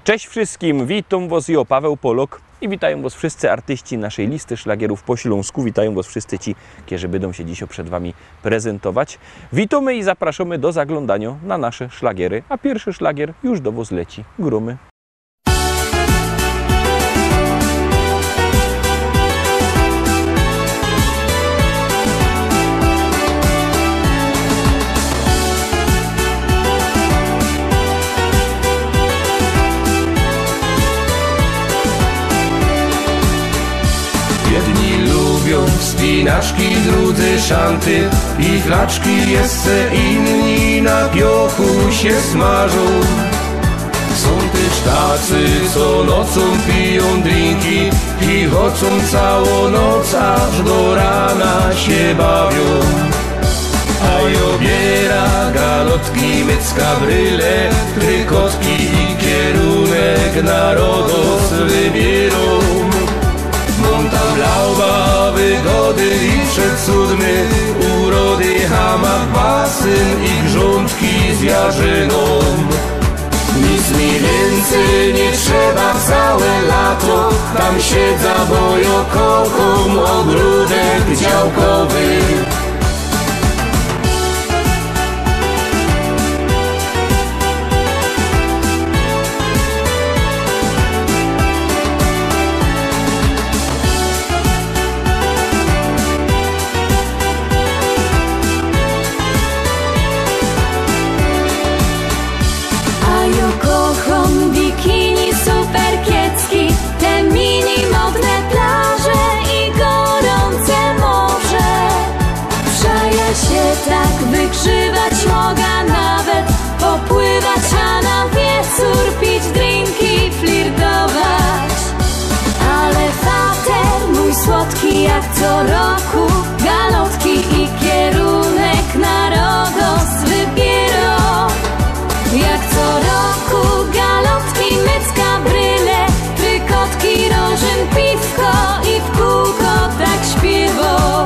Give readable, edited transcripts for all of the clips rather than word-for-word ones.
Cześć wszystkim, witam Was, ja Paweł Polok i witają Was wszyscy artyści naszej listy szlagierów po Śląsku. Witają Was wszyscy ci, którzy będą się dzisiaj przed Wami prezentować. Witamy i zapraszamy do zaglądania na nasze szlagiery, a pierwszy szlagier już do Was leci. Grumy. Jedni lubią wspinaczki, drudzy szanty i flaczki, jeszcze inni na piochu się smażą. Są też tacy, co nocą piją drinki i chodzą całą noc, aż do rana się bawią. A obiera galotki, mycka, bryle, trykotki i kierunek narodos wybierą. Montam lauba, wygody i przecudny, urody, hamak, basen i grządki z jarzyną. Nic mi więcej nie trzeba całe lato, tam siedza, bo ja kocham ogródek działkowy. Tak wykrzywać mogę, nawet popływać, a na wieczór pić drinki, flirtować. Ale fater mój słodki jak co roku galotki i kierunek narodos wybierą. Jak co roku galotki, mycka, bryle, trykotki, rożyn, piwko i w kółko tak śpiewą.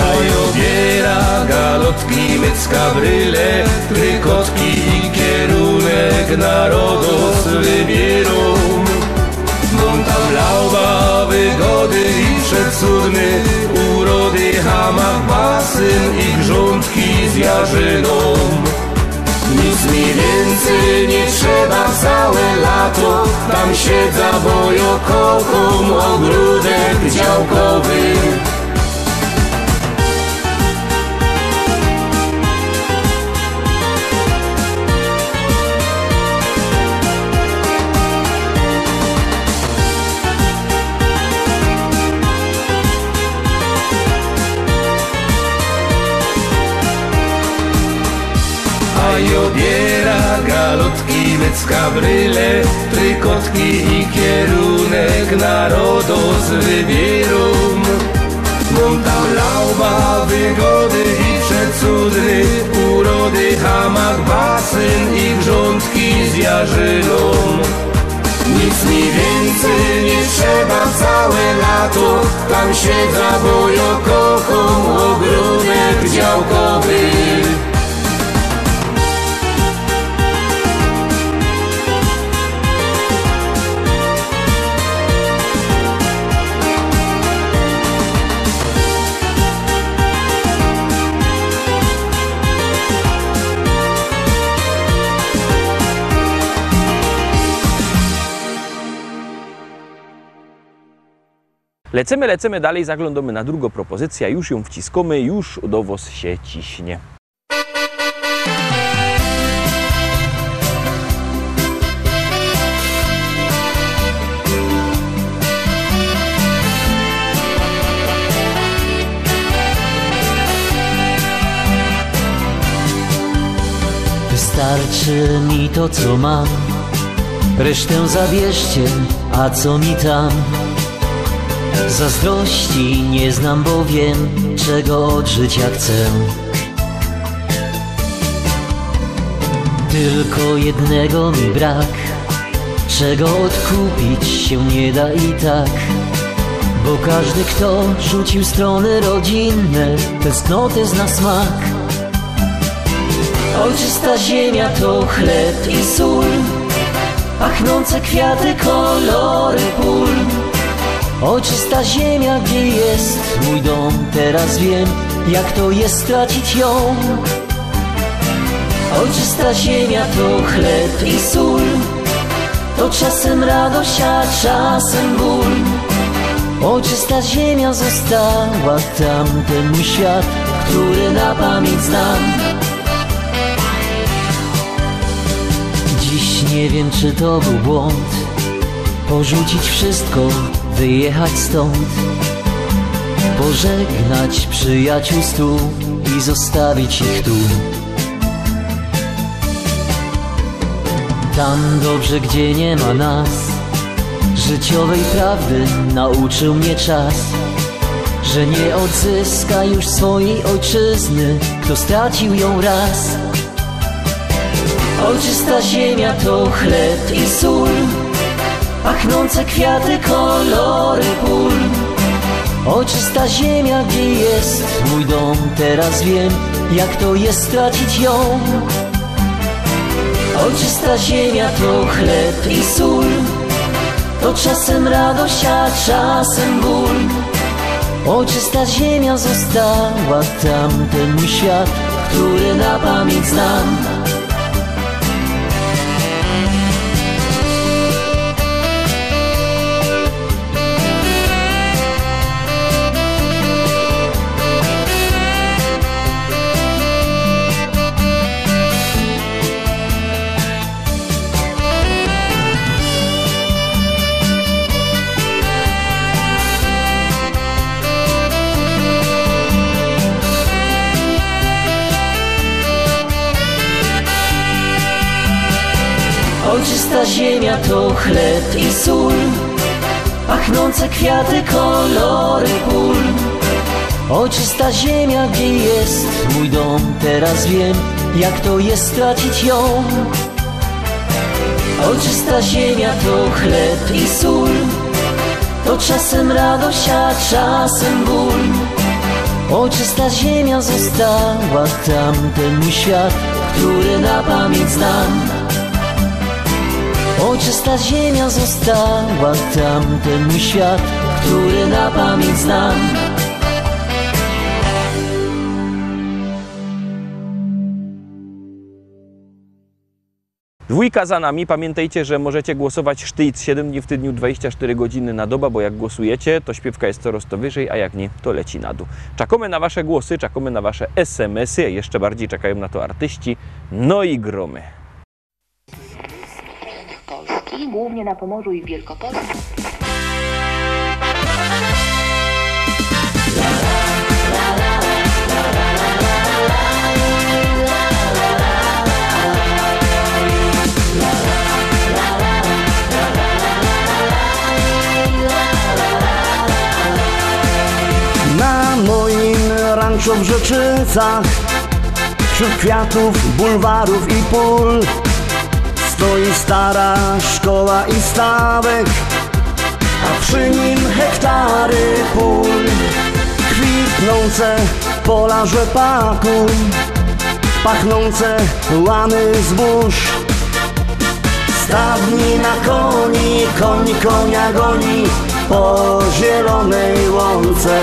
A obiera galotki, mycka, bryle, trykotki i kierunek narodos wybierą. Montam lauba, wygody i przecudny, urody, hamak, basen i grządki z jarzyną. Nic mi więcej nie trzeba całe lato, tam siedza, bo ja kocham ogródek działkowy. I obiera galotki, mycka, bryle, trykotki i kierunek narodos wybierą. Montam lauba, wygody i przecudny, urody, hamak, basen i grządki z jarzyną. Nic mi więcej nie trzeba całe lato, tam siedza, bo ja kocham ogródek działkowy. Lecimy dalej, zaglądamy na drugą propozycję, już ją wciskamy, już do Was się ciśnie. Wystarczy mi to, co mam, resztę zabierzcie, a co mi tam? Zazdrości nie znam, bo wiem, czego od życia chcę. Tylko jednego mi brak, czego odkupić się nie da i tak. Bo każdy, kto rzucił strony rodzinne, tęsknotę zna smak. Ojczysta ziemia to chleb i sól, pachnące kwiaty, kolory pól. Ojczysta ziemia, gdzie jest mój dom, teraz wiem, jak to jest stracić ją. Ojczysta ziemia to chleb i sól, to czasem radość, a czasem ból. Ojczysta ziemia została tam, ten mój świat, który na pamięć znam. Dziś nie wiem, czy to był błąd, porzucić wszystko, wyjechać stąd, pożegnać przyjaciół stu i zostawić ich tu. Tam dobrze, gdzie nie ma nas, życiowej prawdy nauczył mnie czas, że nie odzyska już swojej ojczyzny, kto stracił ją raz. Ojczysta ziemia to chleb i sól, pachnące kwiaty, kolory pól. Ojczysta ziemia, gdzie jest mój dom, teraz wiem, jak to jest stracić ją. Ojczysta ziemia to chleb i sól, to czasem radość, a czasem ból. Ojczysta ziemia została tam, ten mój świat, który na pamięć znam. Ojczysta ziemia to chleb i sól, pachnące kwiaty, kolory pól. Ojczysta ziemia, gdzie jest mój dom, teraz wiem, jak to jest stracić ją. Ojczysta ziemia to chleb i sól, to czasem radość, a czasem ból. Ojczysta ziemia została tam, ten mój świat, który na pamięć znam. Ojczysta ziemia została tam, ten mój świat, który na pamięć znam. Dwójka za nami. Pamiętajcie, że możecie głosować sztyc 7 dni w tygodniu, 24 godziny na dobę, bo jak głosujecie, to śpiewka jest coraz to wyżej, a jak nie, to leci na dół. Czekamy na wasze głosy, czekamy na wasze SMS-y, jeszcze bardziej czekają na to artyści, no i gromy. Polski, głównie na Pomorzu i Wielkopolsce. Na moim ranczu w Rzeczycach, wśród kwiatów, bulwarów i pól, stoi stara szkoła i stawek, a przy nim hektary pól. Kwitnące pola rzepaku, pachnące łany zbóż. Stadni na koni, koń konia goni po zielonej łące.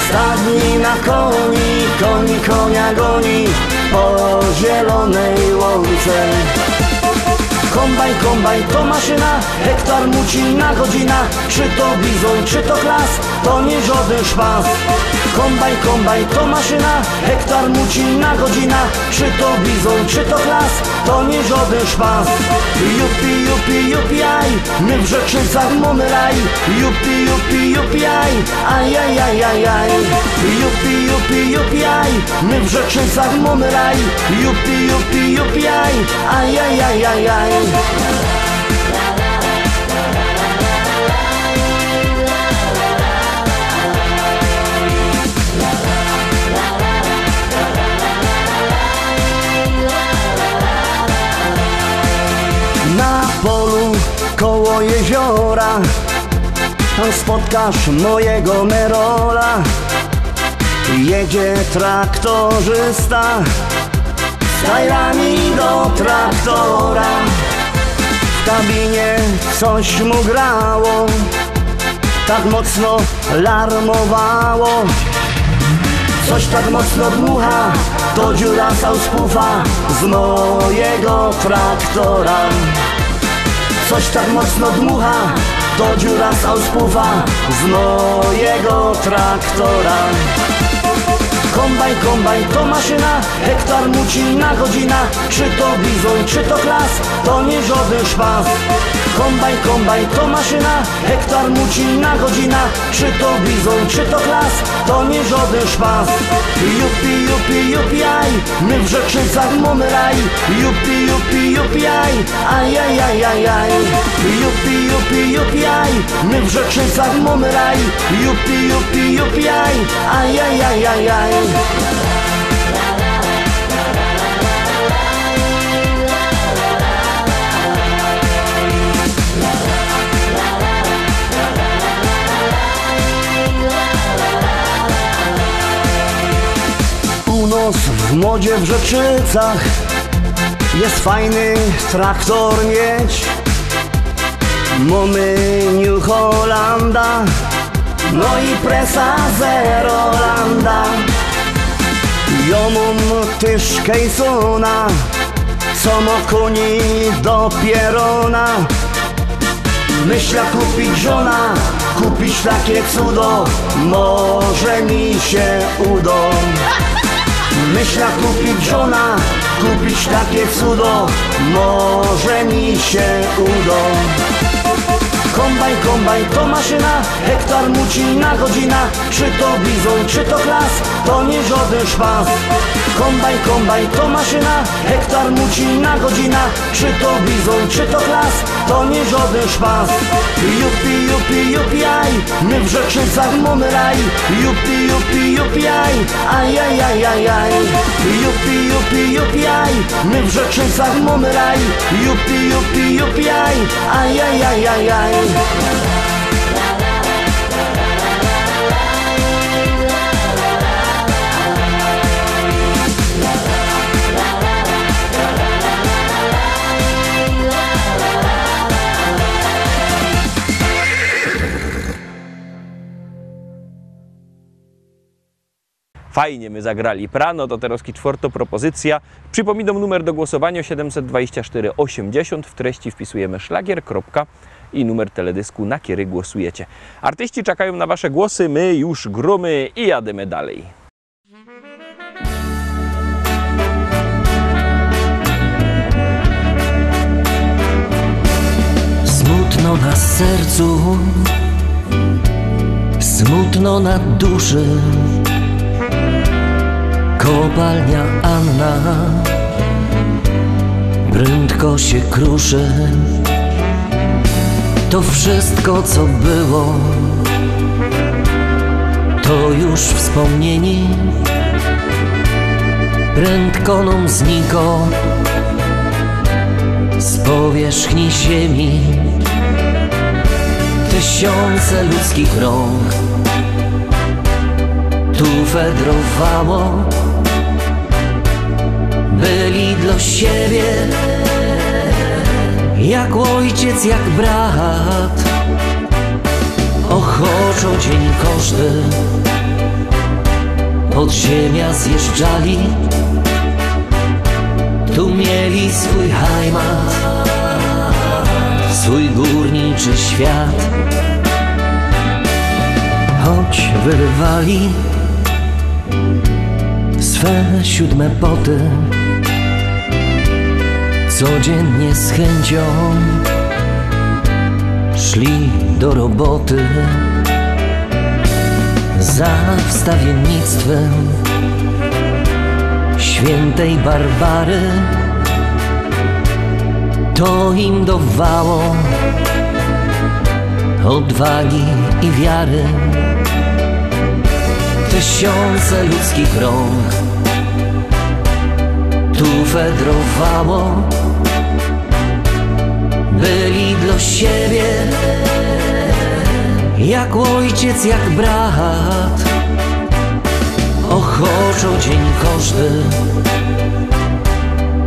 Stadni na koni, koń konia goni po zielonej łące. Kombajn, kombajn to maszyna, hektar muci na godzina. Czy to bizon, czy to klas, to nie żaden szpas. Kombajn, kombajn to maszyna, hektar muci na godzina. Czy to bizon, czy to klas, to nie żaden szpas. Jupi, jupi, jupi, aj, my w Rzeczycach mamy raj. Jupi, jupi, jupi, aj, aj, aj, aj, aj, aj. Jupi, jupi, jupi, aj, my w Rzeczycach mamy raj. Jupi, jupi, jupi, aj, aj, aj, aj, aj, aj. Na polu koło jeziora tam spotkasz mojego Merola. Jedzie traktorzysta z tajrami do traktora. kabinie coś mu grało, tak mocno larmowało. Coś tak mocno dmucha, to dziura sauspufa z mojego traktora. Coś tak mocno dmucha, to dziura sauspufa z mojego traktora. Kombajn, kombajn to maszyna, hektar muci na godzina. Czy to bizon, czy to klas, to nie żaden szpas. Kombajn, kombajn to maszyna, hektar muci na godzina. Czy to bizon, czy to klas, to nie żaden szpas. Jupi, jupi, jupi, aj, my w Rzeczycach mamy raj. Jupi, jupi, jupi, aj, aj, aj, aj, aj, aj. Jupi, jupi, jupi, aj, my w Rzeczycach mamy raj. Jupi, jupi, jupi, aj, aj, aj, aj, aj, aj. U nas w modzie w Rzeczycach jest fajny traktor mieć. Mamy New Hollanda, no i presa Zerolanda. Ja mam też Kejsona, co ma koni do pierona. Myślę kupić żona, kupić takie cudo, może mi się uda. Myślę kupić żona, kupić takie cudo, może mi się uda. Kombajn, kombajn to maszyna, hektar muci na godzina. Czy to bizon, czy to klas, to nie żaden szpas. Kombajn, kombajn to maszyna, hektar muci na godzina. Czy to bizon, czy to klas, to nie żaden szpas. Jupi, jupi, jupi, aj, my w Rzeczycach mamy raj. Jupi, jupi, jupi, aj, aj, aj, aj, aj, aj. Jupi, jupi, jupi, aj, my w Rzeczycach mamy raj. Jupi, jupi, jupi, aj, aj, aj, aj, aj, aj. Fajnie my zagrali prano, to teraz czwarta propozycja. Przypominam numer do głosowania 724 80. W treści wpisujemy szlagier, kropka i numer teledysku, na który głosujecie. Artyści czekają na wasze głosy, my już gromy i jademy dalej. Smutno na sercu, smutno na duszy. Kopalnia Anna prędko się kruszy. To wszystko, co było, to już wspomnieni. Prędko nam zniko z powierzchni ziemi. Tysiące ludzkich rąk tu fedrowało. Byli dla siebie jak ojciec, jak brat. Ochoczo dzień każdy pod ziemia zjeżdżali. Tu mieli swój heimat, swój górniczy świat. Choć wyrywali swe 7 poty, codziennie z chęcią szli do roboty. Za wstawiennictwem świętej Barbary to im dawało odwagi i wiary. Tysiące ludzkich rąk tu fedrowało. Byli dla siebie jak ojciec, jak brat. Ochoczo dzień każdy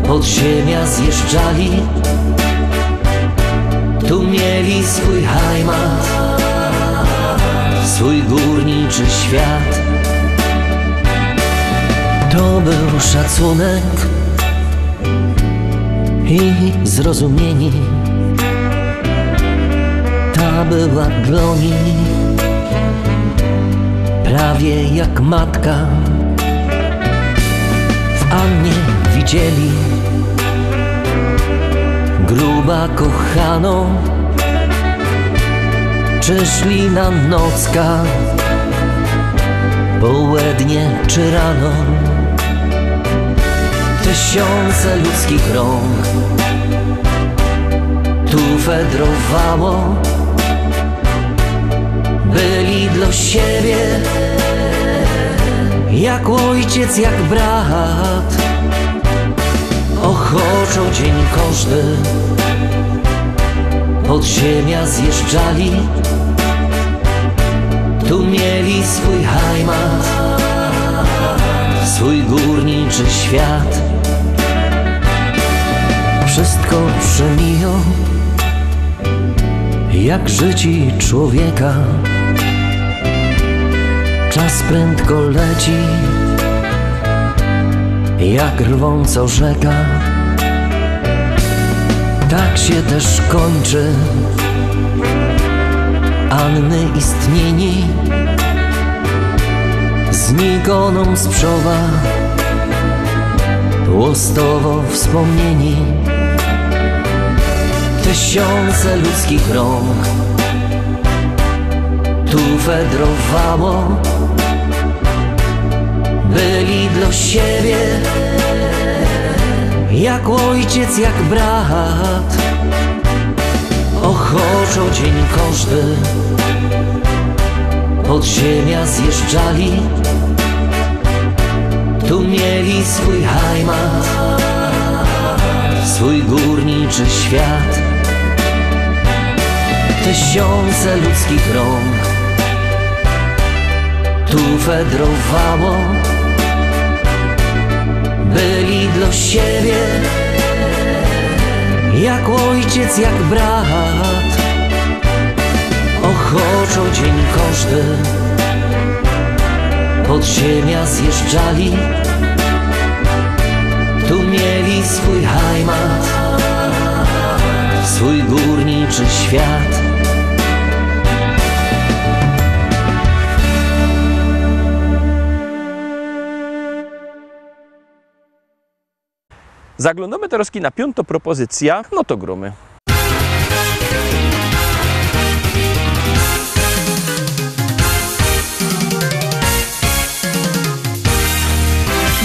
pod ziemia zjeżdżali. tu mieli swój heimat, swój górniczy świat. To był szacunek i zrozumienie. Ta była dla nich prawie jak matka. W Annie widzieli gruba kochaną, czy szli na nocka, południe czy rano. Tysiące ludzkich rąk tu fedrowało, byli dla siebie jak ojciec, jak brat. Ochoczą dzień każdy, pod ziemia zjeżdżali, tu mieli swój heimat, swój górniczy świat. Wszystko przemiją jak życi człowieka. Czas prędko leci jak rwąco rzeka. Tak się też kończy Anny istnienie. Znikoną sprzowa łostowo wspomnieni. Tysiące ludzkich rąk tu fedrowało, byli dla siebie jak ojciec, jak brat. Ochoczą dzień każdy, pod ziemia zjeżdżali, tu mieli swój heimat, swój górniczy świat. Tysiące ludzkich rąk tu fedrowało, byli dla siebie jak ojciec, jak brat. Ochoczą dzień każdy, pod ziemia zjeżdżali, tu mieli swój heimat, swój górniczy świat. Zaglądamy teraz na piątą propozycję, no to gromy.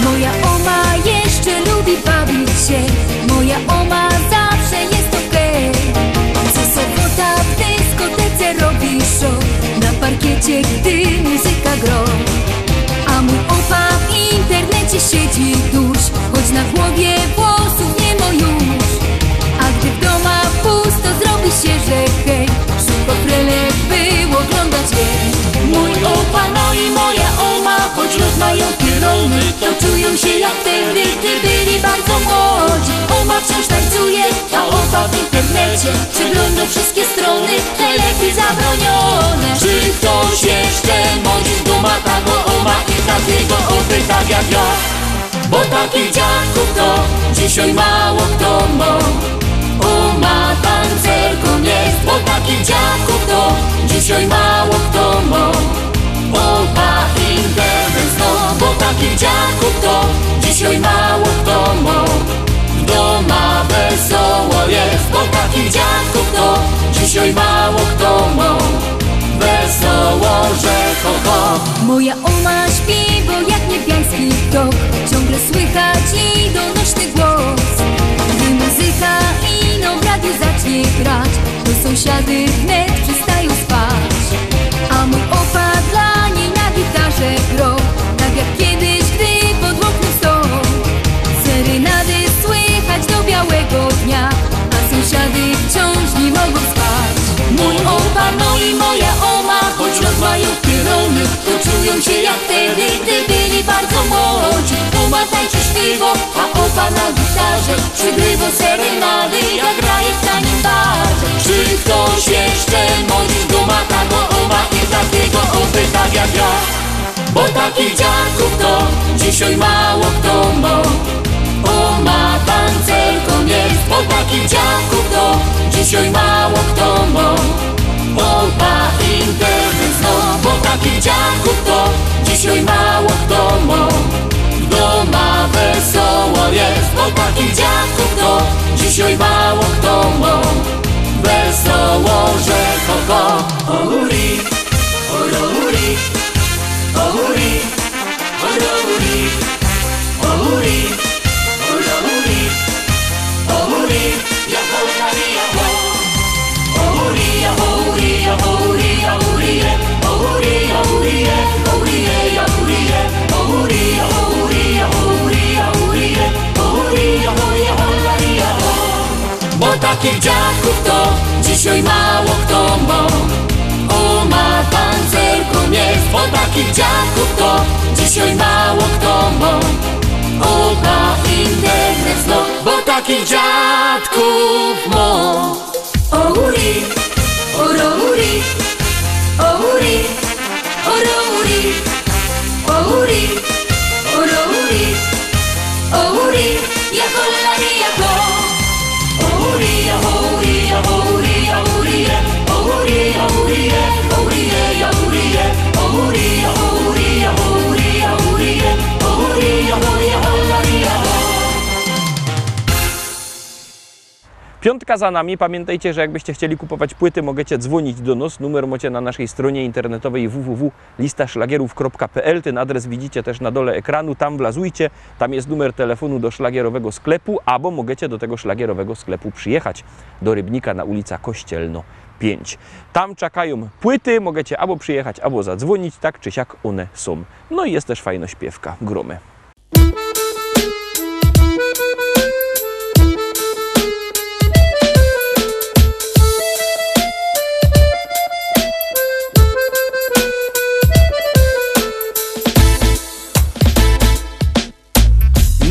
Moja oma jeszcze lubi bawić się, moja oma zawsze jest okej. Co sobota w dyskotece robi show, na parkiecie gdy muzyka gro. A mój opa w internecie siedzi dusz, choć na głowie włosów nie ma już. A gdy w domach pusto zrobi się, że hej, szybko frelek by oglądać jej. Mój opa, no i moja oma, choć mają pierony, to czują się jak wtedy, gdy byli bardzo młodzi. Oma wciąż tańcuje, a opa w internecie przegląda wszystkie strony, teleki zabronione. Czy ktoś jeszcze modzi z duma tago oma i takiego opy tak jak ja? Bo takich dziadków to dzisiaj mało kto ma. Oma tancerką jest, bo takich dziadków to dzisiaj mało kto ma. Opa internet znów, bo takich dziadków to dzisiaj mało kto ma. W doma wesoło jest, bo takich dziadków to dzisiaj mało kto ma. Wesoło, że ho ho. Moja oma śpi, bo jak niebiański tok, ciągle słychać i donośny głos. Gdy muzyka ino w radiu zacznie grać, to sąsiady wnet przestają spać. A mój opa dla niej na gitarze gro, tak jak kiedyś, gdy pod oknem stał. Serenady słychać do białego dnia, a sąsiady wciąż nie mogą spać. Mój opa, no i moja oma, choć mają pierony, to czują się jak wtedy, gdy byli bardzo młodzi. Oma tańczy śpiwo, a opa na gitarze przygrywa serenady, jak graje w tanim barze. Czy ktoś jeszcze młodzież go ma, tago ma i takiego oby tak jak ja? Bo takich dziadków to dzisiaj mało kto ma. O ma tancerką jest, bo takich dziadków to dzisiaj mało kto ma. O ma internet no, bo takich dziadków to dzisiaj mało kto ma. Doma wesoło jest, bo takich dziadków to dzisiaj mało kto ma. Wesoło, że kogo ohuri, ohuri, ohuri, ohuri, ohuri, ohuri, ohuri, ja ohuri, ja ohuri, ja ohuri, ja ohuri, ja ohuri, ohuri, ohuri, ohuri, ja ohuri, ohuri, ja ohuri, ja ohuri, ja ohuri, ohuri, ja ohuri, ja bo takich dziadków to dzisiaj mało kto ma. O ma tancerką jest, bo takich dziadków to dzisiaj mało kto ma. O ma internet no, bo takich dziadków ma. Ohuri, ohuri, ohuri, ohuri, ohuri, ohuri, ohuri, ja kolari, ja kolari. Ohuri, ohuri, ohuri, ohuri, ohuri, ohuri, ohuri, ohuri, ohuri, ohuri, ohuri, ohuri, ohuri, ohuri. Piątka za nami. Pamiętajcie, że jakbyście chcieli kupować płyty, możecie dzwonić do nas. Numer macie na naszej stronie internetowej www.listaszlagierów.pl. Ten adres widzicie też na dole ekranu. Tam wlazujcie. Tam jest numer telefonu do szlagierowego sklepu, albo możecie do tego szlagierowego sklepu przyjechać do Rybnika na ulica Kościelno 5. Tam czekają płyty. Możecie albo przyjechać, albo zadzwonić. Tak czy siak one są. No i jest też fajna śpiewka. Gromy.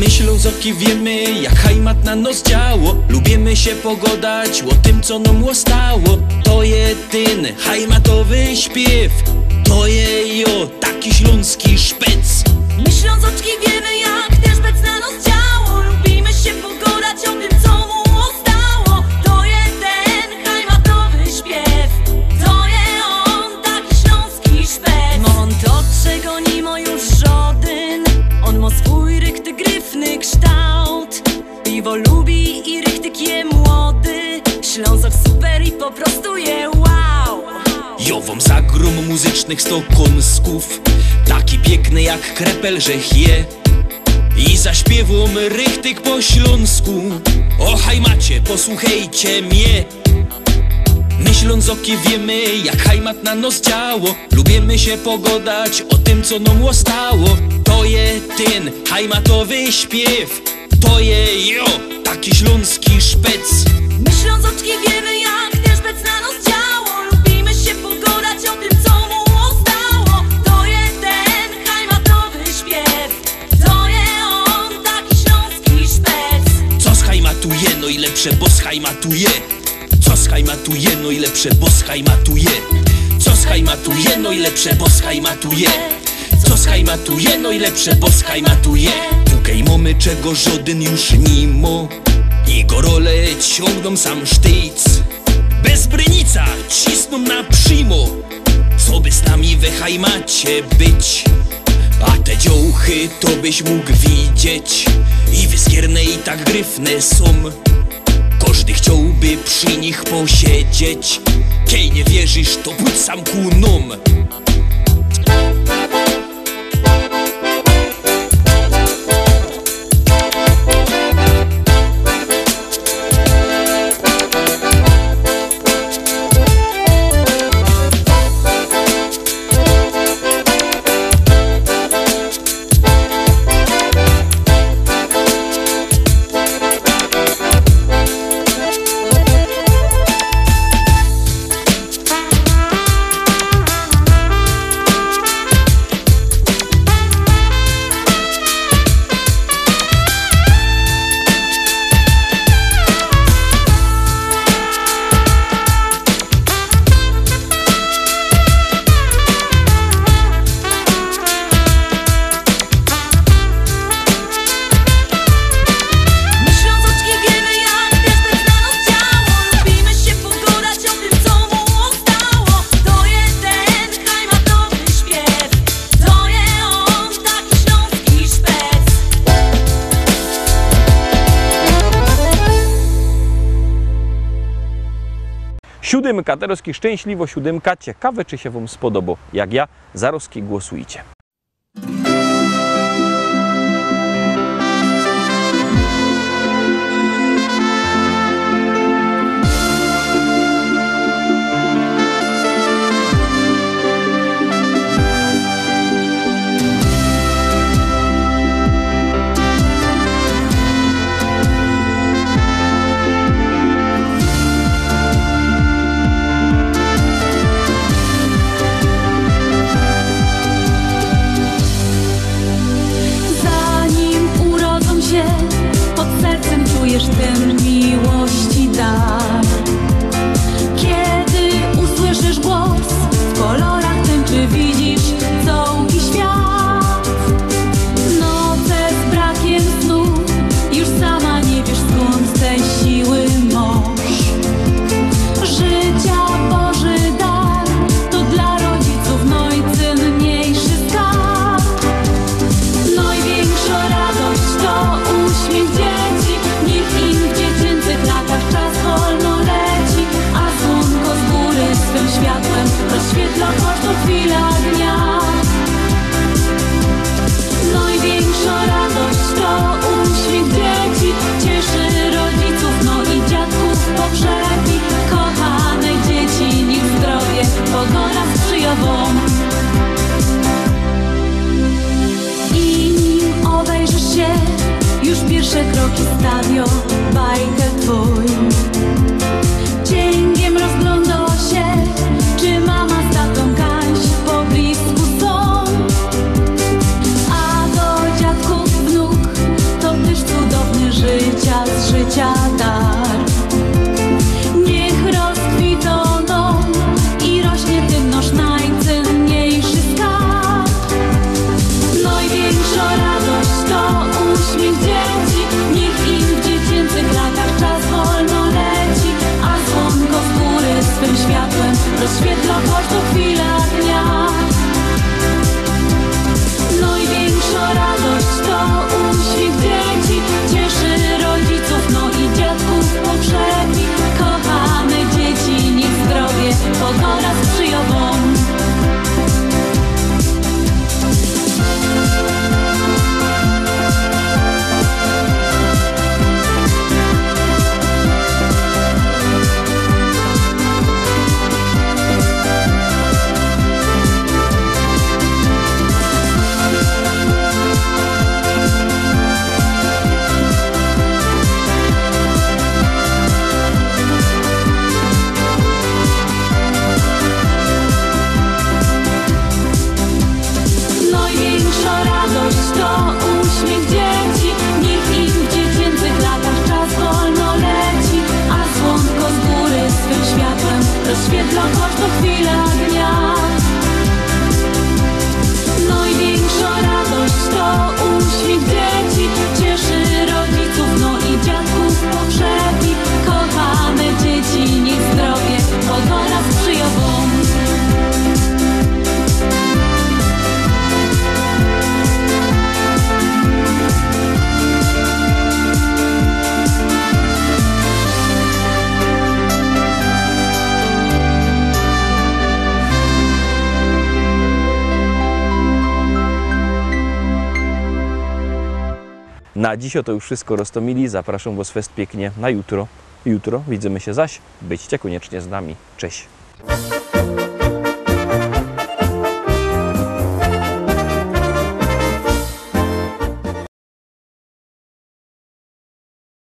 Ślązoki wiemy, jak hajmat na nos działo. Lubimy się pogodać o tym, co nam stało. To jedyny hajmatowy śpiew. To je jo, taki śląski szpec. My Ślązoczki wiemy, jak też bec na nos działo. Lubimy się pogodać o tym, co mu stało. To jeden hajmatowy śpiew. To je on, taki śląski szpec. No on to, czego nie ma już żaden. On ma swój rychty gryfny kształt. Piwo lubi i rychtyk je młody. Ślązok super i po prostu je wow. Jowom zagrom muzycznych sto kąsków. Taki piękny jak krepel, że je. I zaśpiewom rychtyk po śląsku. O hajmacie, posłuchajcie mnie. My Ślązoki wiemy, jak hajmat na nos działo. Lubimy się pogodać o tym, co nam stało. To je ten hajmatowy śpiew. To je jo, taki śląski szpec. My Ślązoczki wiemy, jak też bec na nos działo. Lubimy się pogodać o tym, co mu stało. To je ten hajmatowy śpiew. To je on, taki śląski szpec. Co schajmatuje, no i lepsze, bo schajmatuje. Co schajmatuje, no i lepsze, bo schajmatuje. Co schajmatuje, no i lepsze, bo schajmatuje. Co schajmatuje, no i lepsze, bo schajmatuje. Tukaj mamy czego żaden już nie ma. I gorole ciągną sam sztyc. Bez brynica cisną na przymo. Co by z nami we hajmacie być? A te dziołchy to byś mógł widzieć. I wyskierne i tak gryfne są. Każdy chciałby przy nich posiedzieć. Kiej nie wierzysz, to pójdź sam ku nom. Siódemka, teraz szczęśliwo siódemka. Ciekawe, czy się wam spodoba. Jak ja, zaroski głosujcie. Czujesz ten miłości dar. Kiedy usłyszysz głos, w kolorach tęczy widzisz całki świat. Noce z brakiem snu, już sama nie wiesz skąd tej siły moż. Życia Boży dar, to dla rodziców najcenniejszy skarb. Największa radość to uśmiech dzieci. Niech im w dziecięcych latach czas wolno leci, a słonko z góry swym światłem rozświetla każdą chwilę dnia. Największa radość to uśmiech dzieci, cieszy rodziców, no i dziadków pogrzebi. Kochane dzieci, niech zdrowie pogoda sprzyja wam. I nim obejrzysz się, już pierwsze kroki stawią bajkę twój. Cięgiem rozgląda się, czy mama z tatą Kaś po blisku są. A do dziadków wnuk to też cudowny życia z życia dar. Niech rozkwitą dom i rośnie tym nasz najcenniejszy skarb. Największa radość to uśmiech dzieci, niech im w dziecięcych latach czas wolno leci, a słonko z góry swym światłem rozświetla każdą chwilę dnia. Największa radość to uśmiech dzieci, cieszy rodziców, no i dziadków pogrzebi. Kochane dzieci, niech zdrowie pogoda sprzyja wam. Największa radość to uśmiech dzieci, niech im w dziecięcych latach czas wolno leci, a słonko z góry swym światłem rozświetla każdą chwilę dnia. Największa radość to uśmiech dzieci, cieszy rodziców, no i dziadków pogrzebi. Kochane dzieci, niech zdrowie pogoda sprzyja wam. Na dziś to już wszystko, roztomili. Zapraszam was fest pięknie na jutro. Jutro widzimy się zaś. Byćcie koniecznie z nami. Cześć!